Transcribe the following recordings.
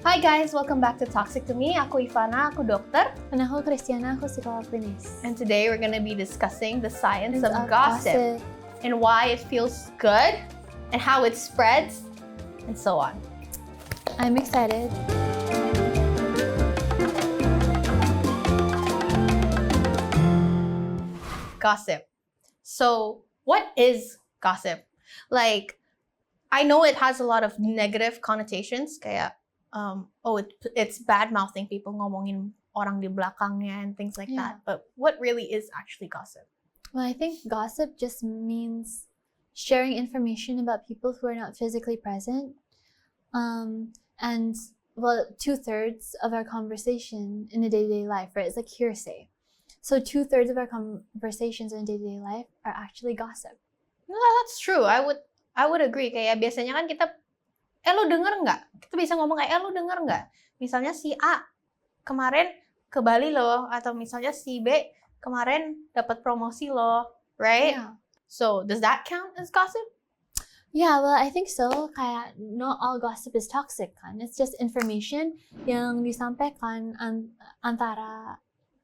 Hi guys, welcome back to Toxic to Me. Aku Ivana, aku dokter. Dan aku Christiana, aku psikolog klinis. And today we're going to be discussing the science of gossip and why it feels good and how it spreads and so on. I'm excited. Gossip. So, what is gossip? Like, I know it has a lot of negative connotations, kayak it's bad-mouthing people, ngomongin orang di belakangnya and things like that. But what really is actually gossip? Well, I think gossip just means sharing information about people who are not physically present. And, well, 2/3 of our conversation in a day-to-day life, right? It's like hearsay. So 2/3 of our conversations in day-to-day life are actually gossip. No, that's true. I would agree. Kayak biasanya kan kita, lo denger nggak? Kita bisa ngomong kayak, lo denger nggak? Misalnya si A kemarin ke Bali loh, atau misalnya si B kemarin dapat promosi loh, right? Yeah. So, does that count as gossip? Yeah, well, I think so. Kayak not all gossip is toxic kan. It's just information yang disampaikan antara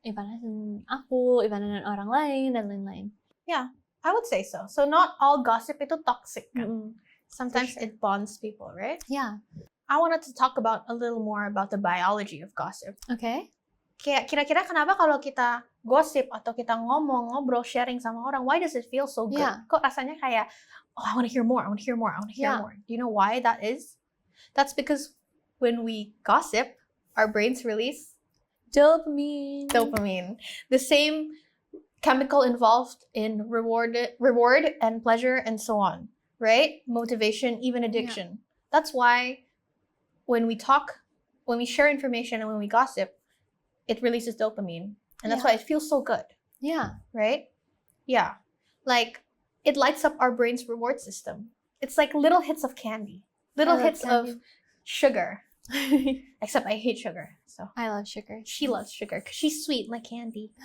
Ivana dan aku, Ivana dan orang lain, dan lain-lain. Yeah, I would say so. So, not all gossip itu toxic kan? Mm-mm. Sometimes For sure. it bonds people, right? Yeah. I wanted to talk about a little more about the biology of gossip. Okay. Kayak kira-kira kenapa kalau kita gosip atau kita ngobrol, sharing sama orang, why does it feel so good? Yeah. Kok rasanya kayak, oh, I want to hear more, I want to hear more, I want to hear Yeah. more. Do you know why that is? That's because when we gossip, our brains release Dopamine. the same chemical involved in reward and pleasure and so on, right? Motivation, even addiction. That's why when we talk, when we share information and when we gossip, it releases dopamine. And that's why it feels so good, Yeah. right? Yeah. Like, it lights up our brain's reward system. It's like little hits of candy, little I love hits of candy. sugar. Except I hate sugar, so. I love sugar. She loves sugar because she's sweet like candy.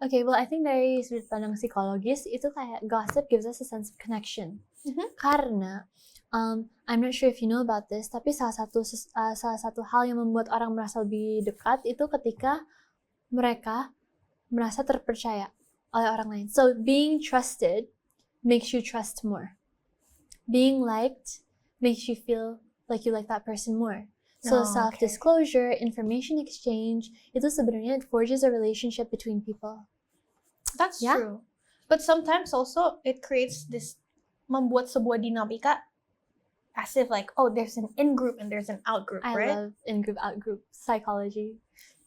Okay, well, I think dari sudut pandang psikologis, itu kayak gossip gives us a sense of connection. Mhm. Karena, I'm not sure if you know about this, tapi salah satu hal yang membuat orang merasa lebih dekat itu ketika mereka merasa terpercaya oleh orang lain. So, being trusted makes you trust more. Being liked makes you feel like you like that person more. So, self-disclosure, information exchange, itu sebenarnya it forges a relationship between people. That's Yeah. true. But sometimes also it creates this, membuat sebuah dinamika as if like, oh, there's an in-group and there's an out-group, I right? love in-group, out-group psychology.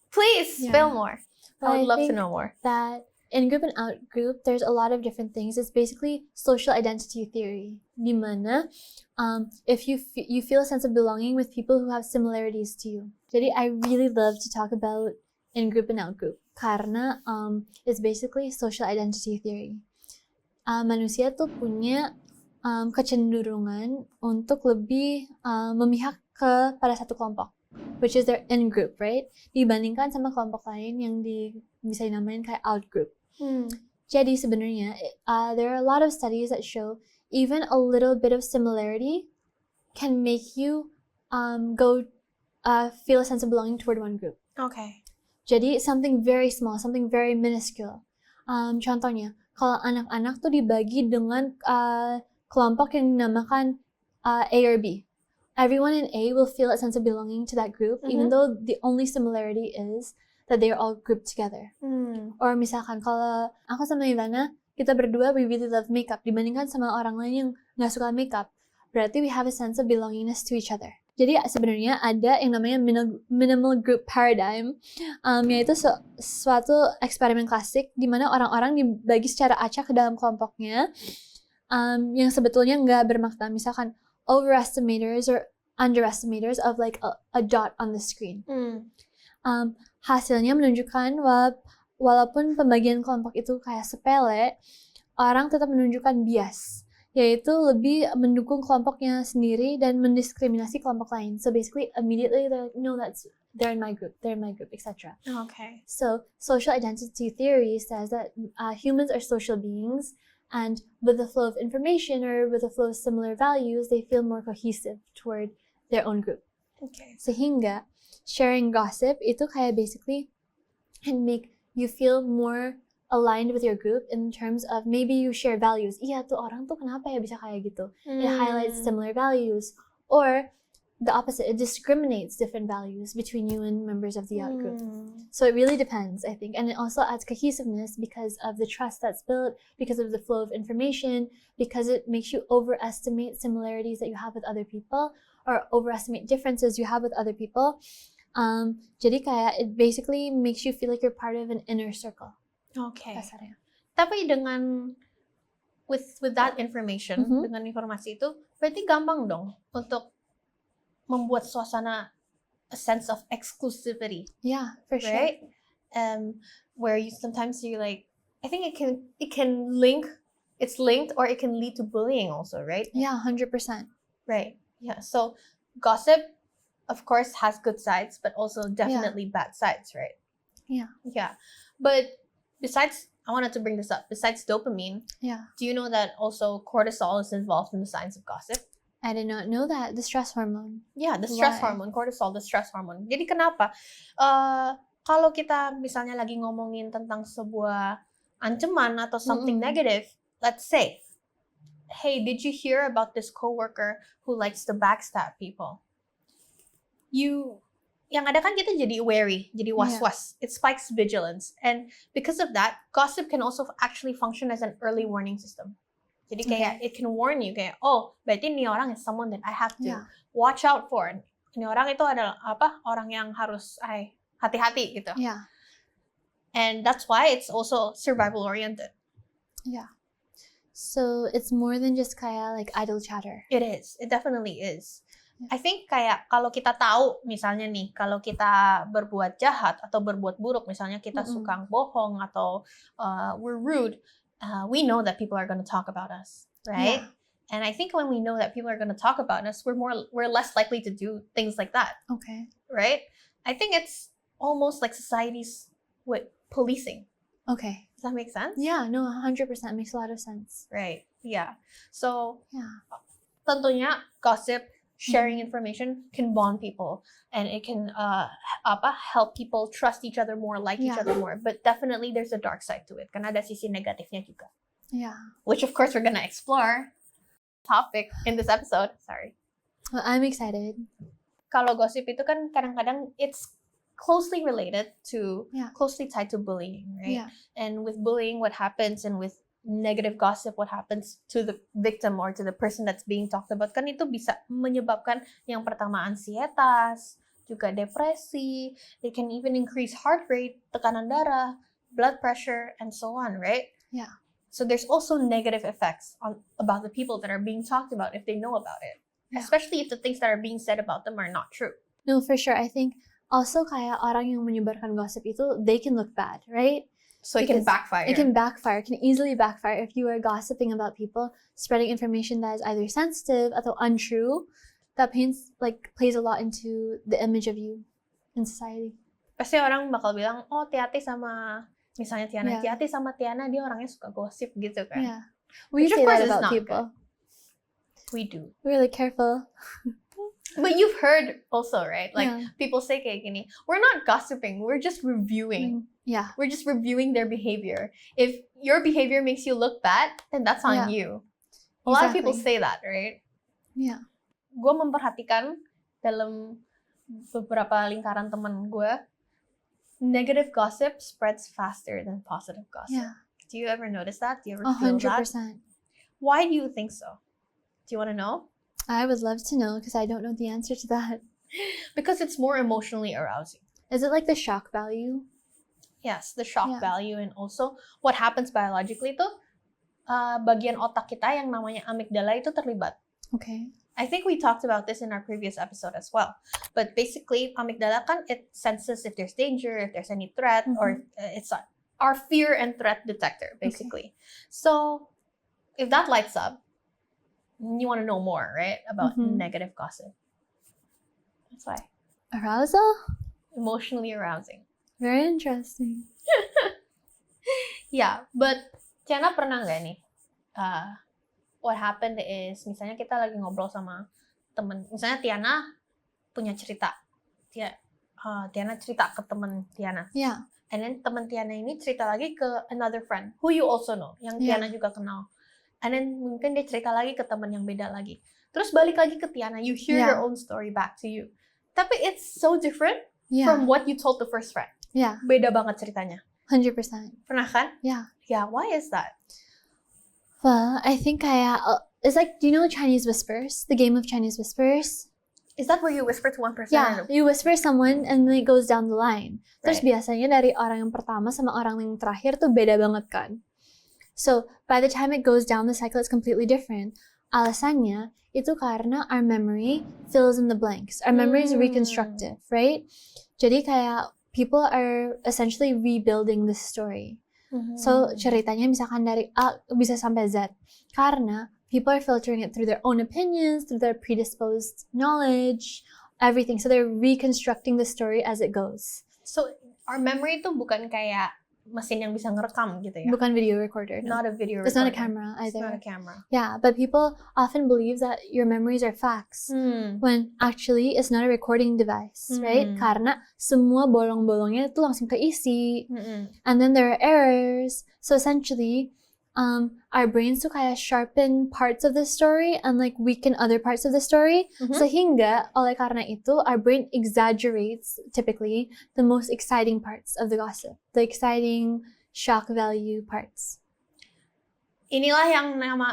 Please Yeah. spill more. Well, I would love to think know more. that in-group and out-group, there's a lot of different things. It's basically social identity theory. Dimana, if you feel a sense of belonging with people who have similarities to you. Jadi, I really love to talk about in-group and out-group. Karena it's basically social identity theory. Manusia tuh punya kecenderungan untuk lebih memihak kepada satu kelompok, which is their in-group, right? Dibandingkan sama kelompok lain yang bisa dinamain kayak out-group. Jadi sebenarnya, there are a lot of studies that show even a little bit of similarity can make you feel a sense of belonging toward one group. Okay. Jadi something very small, something very minuscule. Contohnya, kalau anak-anak tuh dibagi dengan kelompok yang dinamakan A or B. Everyone in A will feel a sense of belonging to that group, even though the only similarity is that they are all grouped together. Or misalkan kalau aku sama Ivana, kita berdua we really love makeup dibandingkan sama orang lain yang nggak suka makeup. Berarti we have a sense of belongingness to each other. Jadi sebenarnya ada yang namanya minimal group paradigm, yaitu suatu eksperimen klasik di mana orang-orang dibagi secara acak ke dalam kelompoknya, yang sebetulnya nggak bermakna. Misalkan overestimators or underestimators of like a dot on the screen. Hasilnya menunjukkan walaupun pembagian kelompok itu kayak sepele, orang tetap menunjukkan bias, yaitu lebih mendukung kelompoknya sendiri dan mendiskriminasi kelompok lain. So basically, immediately they're like, no, they're in my group, etc. Okay. So social identity theory says that humans are social beings, and with the flow of information or with the flow of similar values, they feel more cohesive toward their own group. Okay. Sehingga sharing gossip itu kayak basically can make you feel more aligned with your group in terms of maybe you share values. Iya tuh orang tuh kenapa ya bisa kayak gitu? It highlights similar values. Or the opposite, it discriminates different values between you and members of the out group. So it really depends, I think. And it also adds cohesiveness because of the trust that's built, because of the flow of information, because it makes you overestimate similarities that you have with other people or overestimate differences you have with other people. Jadi kayak it basically makes you feel like you're part of an inner circle. Okay. Kasarnya. Tapi dengan with that information, dengan informasi itu, berarti gampang dong untuk membuat suasana a sense of exclusivity, Yeah, for sure. right? Where you sometimes you like, I think it can link, it's linked or it can lead to bullying also, right? Yeah, 100%. Right. Yeah. So gossip, of course, has good sides, but also definitely bad sides, right? Yeah. Yeah. But besides, I wanted to bring this up. Besides dopamine, Yeah. do you know that also cortisol is involved in the science of gossip? I did not know that. The stress hormone. Yeah, the stress Why? hormone, cortisol, the stress hormone. Jadi kenapa? Kalau kita misalnya lagi ngomongin tentang sebuah ancaman atau something negative, let's say, hey, did you hear about this coworker who likes to backstab people? Yang ada kan kita jadi wary, jadi was-was. It spikes vigilance. And because of that, gossip can also actually function as an early warning system. Jadi kayak it can warn you kayak, oh, berarti ini orang is someone that I have to watch out for. Ini orang itu adalah orang yang harus hati-hati gitu. Yeah. And that's why it's also survival oriented. Yeah. So it's more than just kayak like idle chatter. It is. It definitely is. I think kayak kalau kita tahu misalnya nih, kalau kita berbuat jahat atau berbuat buruk, misalnya kita suka bohong atau we're rude, we know that people are going to talk about us, right? Yeah. And I think when we know that people are going to talk about us, we're less likely to do things like that, Okay. right? I think it's almost like society's with policing. Okay. Does that make sense? Yeah, no, 100% makes a lot of sense. Right. Yeah. So, Yeah. tentunya gossip, sharing information can bond people, and it can help people trust each other more, like each other more. But definitely there's a dark side to it. Karena ada sisi negatifnya juga. Yeah. Which of course we're gonna explore topic in this episode. Sorry. Well, I'm excited. Kalau gossip itu kan kadang-kadang it's closely related to, closely tied to bullying, right? Yeah. And with bullying, what happens, and with negative gossip, what happens to the victim or to the person that's being talked about, kan itu bisa menyebabkan yang pertama ansietas, juga depresi. It can even increase heart rate, tekanan darah, blood pressure, and so on, right? Yeah. So there's also negative effects about the people that are being talked about if they know about it, especially if the things that are being said about them are not true. No, for sure. I think also kayak orang yang menyebarkan gossip itu, they can look bad, right? So it can backfire. It can backfire. It can easily backfire if you are gossiping about people, spreading information that is either sensitive or untrue. That plays a lot into the image of you in society. Pasti orang bakal bilang, oh Tiati sama misalnya Tiana, Tiati sama Tiana dia orangnya suka gosip gitu kan. Yeah. We Which say of course that is about not people. Good. We do. We're like careful. But you've heard also, right? Like people say kayak gini, we're not gossiping, we're just reviewing. Yeah. We're just reviewing their behavior. If your behavior makes you look bad, then that's on you. A lot of people say that, right? Yeah. Gue memperhatikan dalam beberapa lingkaran teman gue, negative gossip spreads faster than positive gossip. Yeah. Do you ever notice that? Do you ever feel 100%. that? Why do you think so? Do you want to know? I would love to know because I don't know the answer to that. Because it's more emotionally arousing. Is it like the shock value? Yes, the shock value, and also what happens biologically tuh bagian otak kita yang namanya amygdala itu terlibat. Okay. I think we talked about this in our previous episode as well. But basically, amygdala kan it senses if there's danger, if there's any threat, or it's our fear and threat detector, basically. So if that lights up, you want to know more, right? About negative gossip. That's why. Arousal? Emotionally arousing. Very interesting. Yeah, but Tiana pernah nggak nih? What happened is, misalnya kita lagi ngobrol sama temen, misalnya Tiana punya cerita. Tiana cerita ke teman Tiana. Yeah. And then teman Tiana ini cerita lagi ke another friend who you also know, yang Yeah. Tiana juga kenal. And then mungkin dia cerita lagi ke teman yang beda lagi. Terus balik lagi ke Tiana, you hear Yeah. your own story back to you. Tapi it's so different Yeah. from what you told the first friend. Yeah. Beda banget ceritanya. 100%. Pernah kan? Yeah. Yeah, why is that? Well, I think it's like, do you know Chinese whispers? The game of Chinese whispers? Is that where you whisper to one person? Yeah, you whisper someone and then it goes down the line. Terus Right. biasanya dari orang yang pertama sama orang yang terakhir tuh beda banget kan. So, by the time it goes down the cycle, it's completely different. Alasannya itu karena our memory fills in the blanks. Our memory is reconstructive, right? Jadi kayak people are essentially rebuilding the story. So, ceritanya misalkan dari A bisa sampai Z. Karena people are filtering it through their own opinions, through their predisposed knowledge, everything. So, they're reconstructing the story as it goes. So, our memory itu bukan kayak mesin yang bisa ngerekam gitu ya? Bukan video recorder. No. Not a video recorder. It's not a camera It's either. not a camera. Yeah, but people often believe that your memories are facts. When actually it's not a recording device, right? Karena semua bolong-bolongnya itu langsung keisi. And then there are errors. So essentially, our brains tuh kayak sharpen parts of the story and like weaken other parts of the story. Sehingga oleh karena itu, our brain exaggerates typically the most exciting parts of the gossip. The exciting shock value parts. Inilah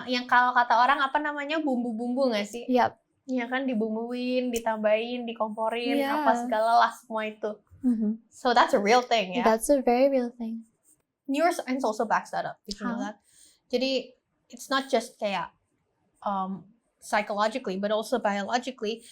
yang kalau kata orang apa namanya bumbu-bumbu nggak sih? Yep. Ya kan dibumbuin, ditambahin, dikomporin, Yeah. apa segala lah semua itu. So that's a real thing ya. That's a very real thing. Neuroscience also backs that up. Did you know How? that? Jadi it's not just kayak psychologically, but also biologically.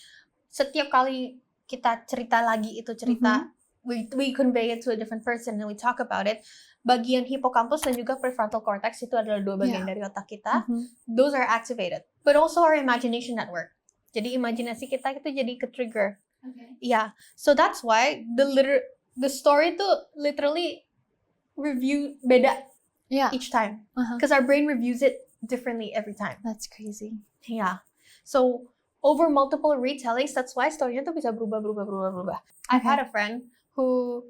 Setiap kali kita cerita lagi itu cerita, we convey it to a different person and we talk about it. Bagian hippocampus dan juga prefrontal cortex itu adalah dua bagian dari otak kita. Those are activated, but also our imagination network. Jadi imajinasi kita itu jadi ke-trigger. Okay. Yeah, so that's why the story tuh literally review beda Yeah. each time Uh-huh. because our brain reviews it differently every time. That's crazy. Yeah, so over multiple retellings, that's why story-nya tuh bisa berubah. I've had a friend who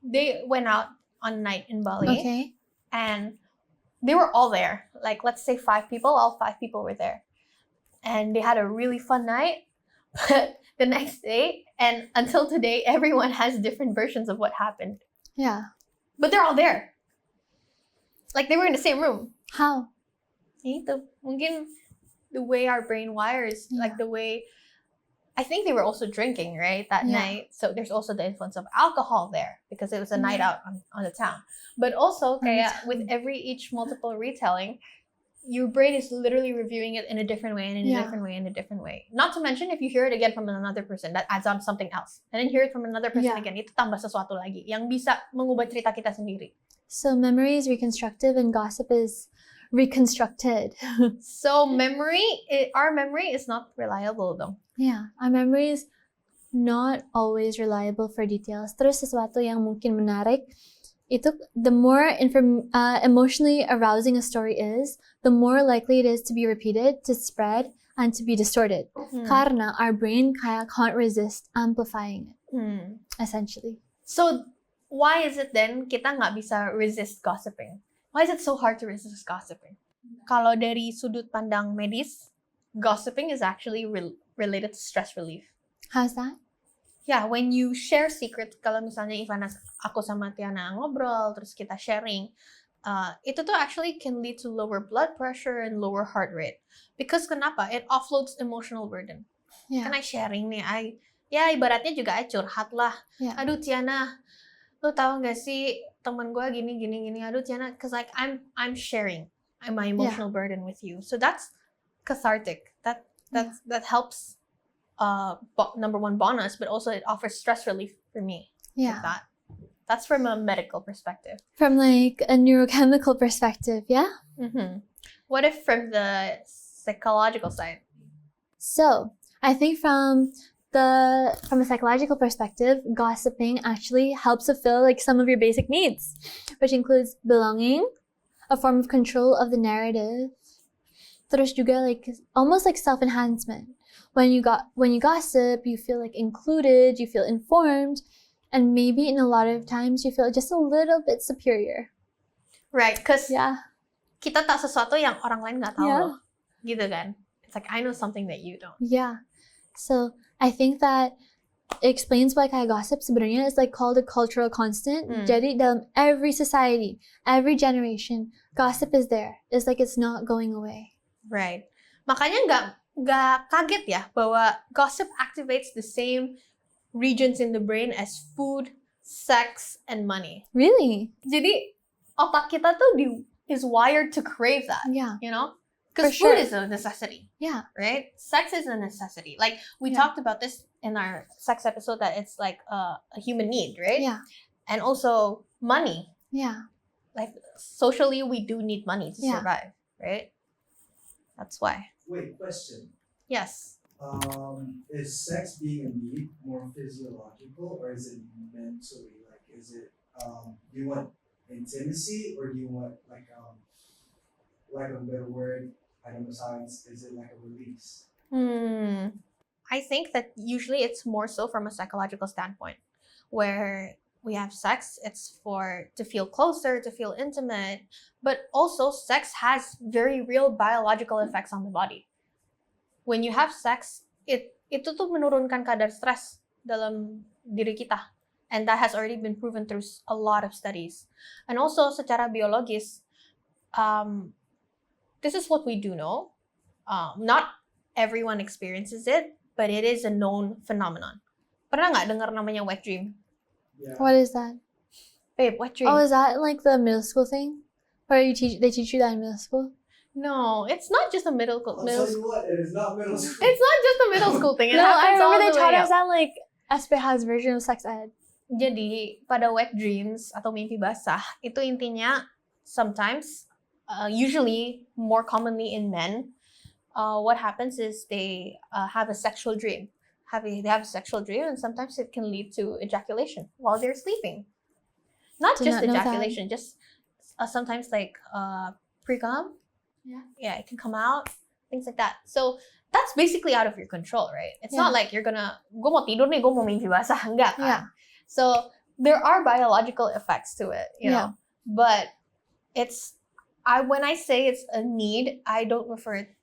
they went out on a night in Bali. Okay. And they were all there. Like, let's say 5 people, all 5 people were there. And they had a really fun night. But the next day, and until today, everyone has different versions of what happened. Yeah. But they're all there. Like, they were in the same room. How? Mungkin the way our brain wires, like the way... I think they were also drinking, right, that night. So there's also the influence of alcohol there because it was a night out on the town. But also, kaya with each multiple retelling, your brain is literally reviewing it in a different way and in a different way and a different way. Not to mention, if you hear it again from another person, that adds on something else. And then hear it from another person again, itu tambah sesuatu lagi yang bisa mengubah cerita kita sendiri. So memory is reconstructive and gossip is reconstructed. So our memory is not reliable though. Yeah, our memory is not always reliable for details. Terus sesuatu yang mungkin menarik, itu the more emotionally arousing a story is, the more likely it is to be repeated, to spread, and to be distorted. Karena our brain kayak can't resist amplifying it, essentially. So, why is it then kita nggak bisa resist gossiping? Why is it so hard to resist gossiping? Kalau dari sudut pandang medis, gossiping is actually related to stress relief. How's that? Yeah, when you share secret, kalau misalnya Ivana, aku sama Tiana ngobrol, terus kita sharing, itu tuh actually can lead to lower blood pressure and lower heart rate. Because kenapa? It offloads emotional burden. Yeah. Kan I sharing nih, ibaratnya juga I curhat lah. Yeah. Aduh Tiana, lu tahu nggak sih teman gue gini. Aduh Tiana, cause like I'm sharing my emotional burden with you. So that's cathartic. That helps. Number one, bonus, but also it offers stress relief for me. Yeah. Like that's from a medical perspective. From like a neurochemical perspective, yeah? What if from the psychological side? So, I think from a psychological perspective, gossiping actually helps fulfill like some of your basic needs, which includes belonging, a form of control of the narrative, terus juga like almost like self-enhancement. when you gossip, you feel like included, you feel informed, and maybe in a lot of times you feel just a little bit superior. Right, because Yeah. kita tahu sesuatu yang orang lain nggak tahu Yeah. loh. Gitu kan. It's like, I know something that you don't. Yeah. So I think that it explains why kayak gossip sebenarnya is like called a cultural constant. Jadi dalam every society, every generation, gossip is there. It's like it's not going away. Right. Makanya nggak kaget ya bahwa gossip activates the same regions in the brain as food, sex, and money. Really? Jadi otak kita tuh is wired to crave that, Yeah. you know? Because For food sure. is a necessity, Yeah. right? Sex is a necessity. Like, we Yeah. talked about this in our sex episode that it's like a human need, right? Yeah. And also money. Yeah. Like, socially, we do need money to Yeah. survive, right? That's why. Wait, question. Yes. Is sex being a need more physiological or is it mentally? Like, is it, do you want intimacy or do you want like a better word, I don't know science, is it like a release? I think that usually it's more so from a psychological standpoint, where we have sex, it's to feel closer, to feel intimate, but also sex has very real biological effects on the body. When you have sex, itu tuh menurunkan kadar stres dalam diri kita. And that has already been proven through a lot of studies. And also, secara biologis, this is what we do know. Not everyone experiences it, but it is a known phenomenon. Pernah nggak dengar namanya wet dream? Yeah. What is that? Babe, wet dream. Oh, is that like the middle school thing? Or they teach you that in middle school? No, it's not just a middle I'll middle tell you what, it is not middle school. It's not just a middle school thing. It No, I happens all remember they the taught way us up. that like SPH's version of sex ed. Jadi, pada wet dreams atau mimpi basah, itu intinya sometimes, usually more commonly in men, what happens is they have a sexual dream. They have a sexual dream, and sometimes it can lead to ejaculation while they're sleeping. Not Did just not know that. ejaculation, just sometimes like pre-cum. Yeah, it can come out, things like that. So that's basically out of your control, right? It's not like you're gonna, gue mau tidur nih, gue mau mimpi basah, enggak kan? Yeah. So there are biological effects to it, you know. But when I say it's a need, I don't refer it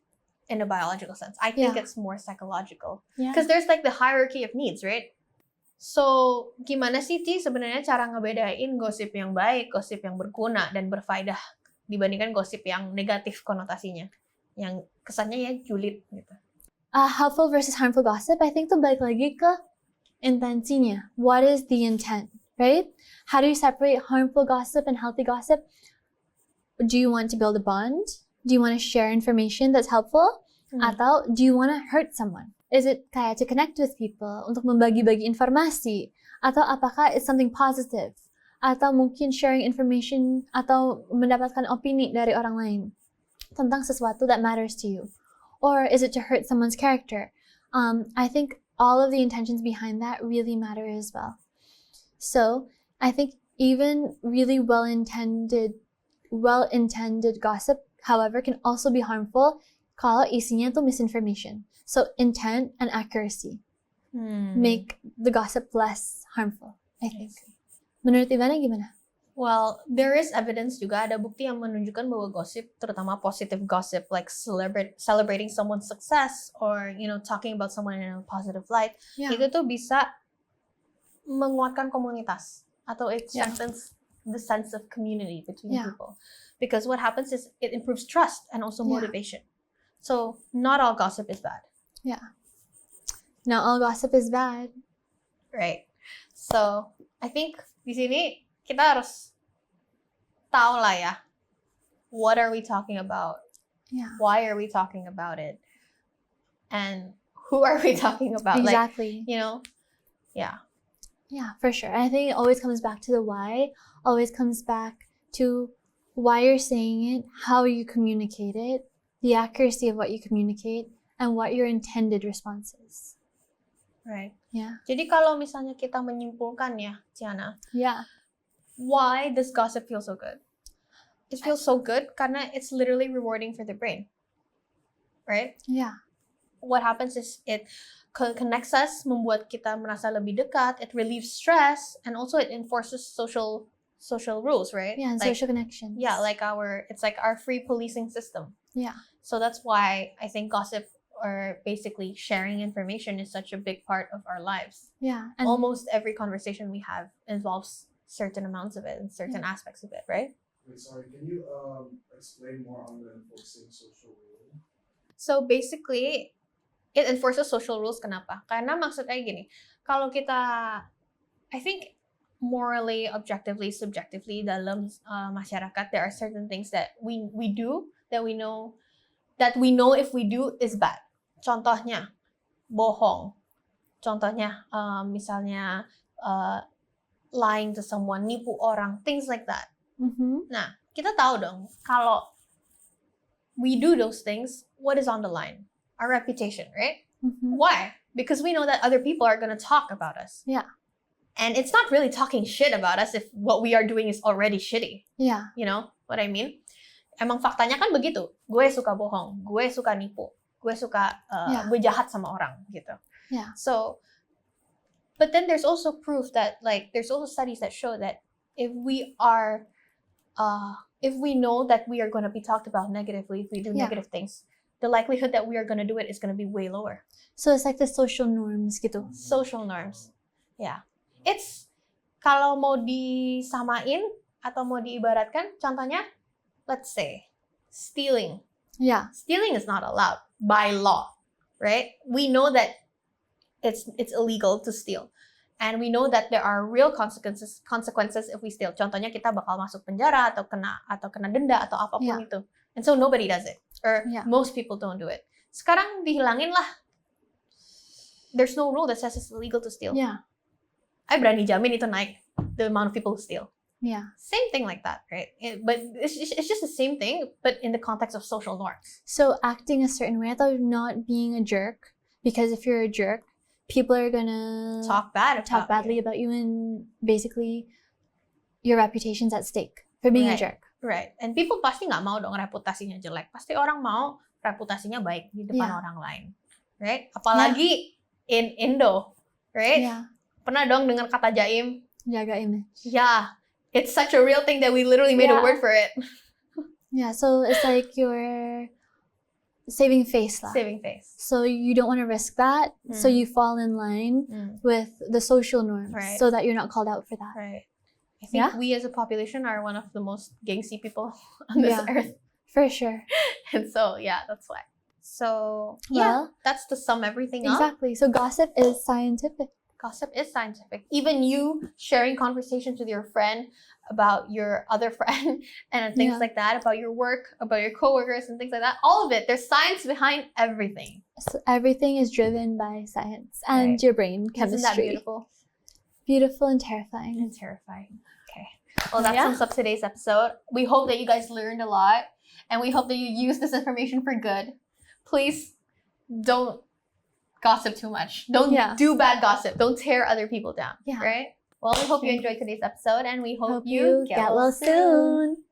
in a biological sense. I think it's more psychological. Yeah. Because there's like the hierarchy of needs, right? So, gimana sih Ci sebenarnya cara ngebedain gosip yang baik, gosip yang berguna dan berfaedah dibandingkan gosip yang negatif konotasinya, yang kesannya ya julid gitu. Helpful versus harmful gossip, I think tuh balik lagi ke intensinya. What is the intent, right? How do you separate harmful gossip and healthy gossip? Do you want to build a bond? Do you want to share information that's helpful? Atau do you want to hurt someone? Is it kayak to connect with people, untuk membagi-bagi informasi? Atau apakah it's something positive? Atau mungkin sharing information atau mendapatkan opini dari orang lain tentang sesuatu that matters to you? Or is it to hurt someone's character? I think all of the intentions behind that really matter as well. So I think even really well-intended gossip, however, can also be harmful kalau isinya tuh misinformation. So intent and accuracy make the gossip less harmful, I think. Menurut Ivana gimana? Well, there is evidence juga, ada bukti yang menunjukkan bahwa gosip, terutama positive gossip, like celebrating someone's success or, you know, talking about someone in a positive light, itu tuh bisa menguatkan komunitas atau it strengthens the sense of community between people. Because what happens is it improves trust and also motivation. So, not all gossip is bad. Yeah. Not all gossip is bad. Right. So, I think di sini kita harus tahu lah ya, what are we talking about? Yeah. Why are we talking about it? And who are we talking about? Exactly. Like, you know, yeah. Yeah, for sure. I think it always comes back to the why, always comes back to why you're saying it, how you communicate it, the accuracy of what you communicate, and what your intended response is. Right. Yeah. Jadi kalau misalnya kita menyimpulkan ya, Tiana, Yeah. why does gossip feel so good? It feels so good karena it's literally rewarding for the brain. Right? Yeah. what happens is it connects us, membuat kita merasa lebih dekat, it relieves stress, and also it enforces social rules, right? Yeah, and Like, social connections. yeah, it's like our free policing system. Yeah. So that's why I think gossip, or basically sharing information, is such a big part of our lives. Yeah. And Almost every conversation we have involves certain amounts of it and certain aspects of it, right? Wait, sorry, can you explain more on the enforcing social rule? So basically, it enforces social rules. Kenapa? Karena maksudnya gini, kalau kita, I think morally, objectively, subjectively dalam masyarakat, there are certain things that we do that we know if we do is bad. Contohnya, bohong. Contohnya, misalnya lying to someone, nipu orang, things like that. Mhm. Nah, kita tahu dong, kalau we do those things, what is on the line? Our reputation, right? Mhm. Why? Because we know that other people are going to talk about us. Yeah. And it's not really talking shit about us if what we are doing is already shitty. Yeah. You know what I mean? Emang faktanya kan begitu. Gue suka bohong, gue suka nipu, gue suka Yeah. gue jahat sama orang gitu. Yeah. So, but then there's also proof that, like, there's also studies that show that if we know that we are going to be talked about negatively, if we do Yeah. negative things, the likelihood that we are going to do it is going to be way lower. So it's like the social norms gitu. Social norms. Yeah. It's, kalau mau disamain atau mau diibaratkan, contohnya, let's say, stealing. Yeah. Stealing is not allowed by law, right? We know that it's illegal to steal. And we know that there are real consequences if we steal. Contohnya, kita bakal masuk penjara atau kena denda atau apapun Yeah. itu. And so nobody does it. Or Yeah. most people don't do it. Sekarang dihilangin lah. There's no rule that says it's illegal to steal. Yeah. I berani jamin itu naik, the amount of people who steal. Yeah. Same thing like that, right? But it's just the same thing, but in the context of social norms. So acting a certain way, I thought not being a jerk, because if you're a jerk, people are gonna Talk talk badly about you, and basically your reputation's at stake for being a Right. jerk. Right. And people pasti nggak mau dong reputasinya jelek. Pasti orang mau reputasinya baik di depan Yeah. orang lain. Right? Apalagi in Indo. Right? Yeah. Pernah dong dengar kata jaim? Jaga image. Yeah. It's such a real thing that we literally made a Yeah. word for it. Yeah, so it's like you're saving face lah. Saving face. So you don't want to risk that, so Mm. you fall in line with the social norms, Right. so that you're not called out for that. Right. I think Yeah. we as a population are one of the most gangsy people on this Yeah. earth. For sure. And so, yeah, that's why. So, yeah, Well, that's to sum everything up. exactly. So gossip is scientific. Gossip is scientific. Even you sharing conversations with your friend about your other friend and things Yeah. like that, about your work, about your coworkers and things like that, all of it, there's science behind everything. So everything is driven by science and Right. your brain Isn't chemistry. that beautiful Beautiful and terrifying. and terrifying? Okay. Well, that Yeah. sums up today's episode. We hope that you guys learned a lot, and we hope that you use this information for good. Please don't gossip too much. Don't Yeah. do bad gossip. Don't tear other people down. Yeah. Right? Well, we hope you enjoyed today's episode, and we hope, Hope you get well soon.